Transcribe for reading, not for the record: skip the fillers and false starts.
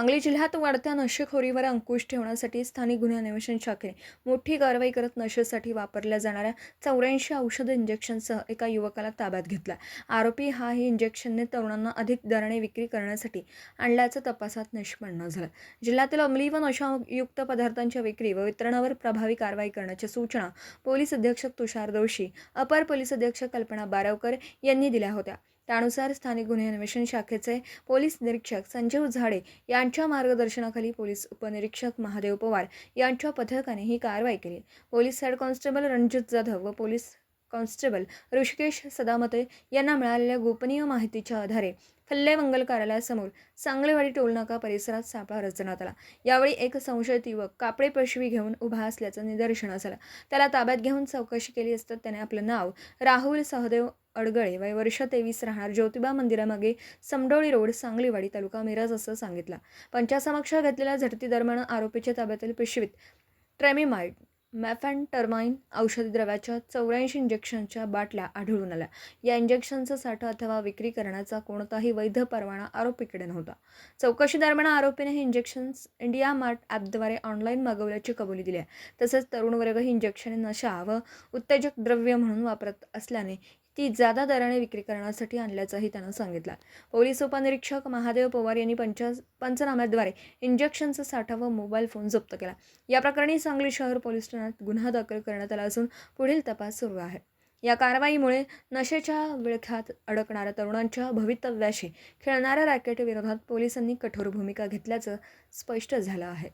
सांगली जिल्ह्यात वाढत्या नशेखोरीवर अंकुश ठेवण्यासाठी स्थानिक गुन्हे अन्वेषण शाखेने मोठी कारवाई करत नशेसाठी वापरल्या जाणाऱ्या 84 औषध इंजेक्शनसह एका युवकाला ताब्यात घेतला. आरोपी ही इंजेक्शनने तरुणांना अधिक दराने विक्री करण्यासाठी आणल्याचं तपासात निष्पन्न झालं. जिल्ह्यातील अंमली व नशायुक्त पदार्थांच्या विक्री व वितरणावर प्रभावी कारवाई करण्याच्या सूचना पोलीस अधीक्षक तुषार दोशी, अपर पोलीस अधीक्षक कल्पना बारावकर यांनी दिल्या होत्या. त्यानुसार स्थानिक गुन्हे अन्वेषण शाखेचे पोलीस निरीक्षक संजीव झाडे यांच्या मार्गदर्शनाखाली पोलीस उपनिरीक्षक महादेव पवार यांच्या पथकाने ही कारवाई केली. Police head constable Ranjit Jadhav व पोलीस कॉन्स्टेबल ऋषिकेश सदामते यांना मिळालेल्या गोपनीय माहितीच्या आधारे फल्ले मंगल कार्यालयासमोर सांगलेवाडी टोलनाका परिसरात सापळा रचण्यात आला. यावेळी एक संशयित युवक कापडे पिशवी घेऊन उभा असल्याचं निदर्शनास आलं. त्याला ताब्यात घेऊन चौकशी केली असता त्याने आपलं नाव राहुल सहदेव अडगळे, वय वर्ष 23, राहणार ज्योतिबा मंदिरामागे, समडोळी रोड, सांगलीवाडी, तालुका मिरज असं सांगितलं. पंचासमक्ष घेतलेल्या झडतीदरम्यान आरोपीच्या ताब्यातील पिशवीत ट्रेमिमाइड, मेफॅन्टरमाइन औषधी द्रव्याच्या 84 इंजेक्शनच्या बाटल्या आढळून आल्या. या इंजेक्शनचा साठा अथवा विक्री करण्याचा कोणताही वैध परवाना आरोपीकडे नव्हता. चौकशी दरम्यान आरोपीने ही इंजेक्शन्स इंडिया मार्ट ॲपद्वारे ऑनलाईन मागवल्याची कबुली दिली आहे. तसंच तरुण वर्ग ही इंजेक्शने नशा व उत्तेजक द्रव्य म्हणून वापरत असल्याने ती जादा दराने विक्री करण्यासाठी आणल्याचंही त्यानं सांगितलं. पोलीस उपनिरीक्षक महादेव पवार यांनी पंचनाम्याद्वारे इंजेक्शनचा साठा व मोबाईल फोन जप्त केला. या प्रकरणी सांगली शहर पोलीस ठाण्यात गुन्हा दाखल करण्यात आला असून पुढील तपास सुरू आहे. या कारवाईमुळे नशेच्या विळख्यात अडकणाऱ्या तरुणांच्या भवितव्याशी खेळणाऱ्या रॅकेट विरोधात पोलिसांनी कठोर भूमिका घेतल्याचं स्पष्ट झालं आहे.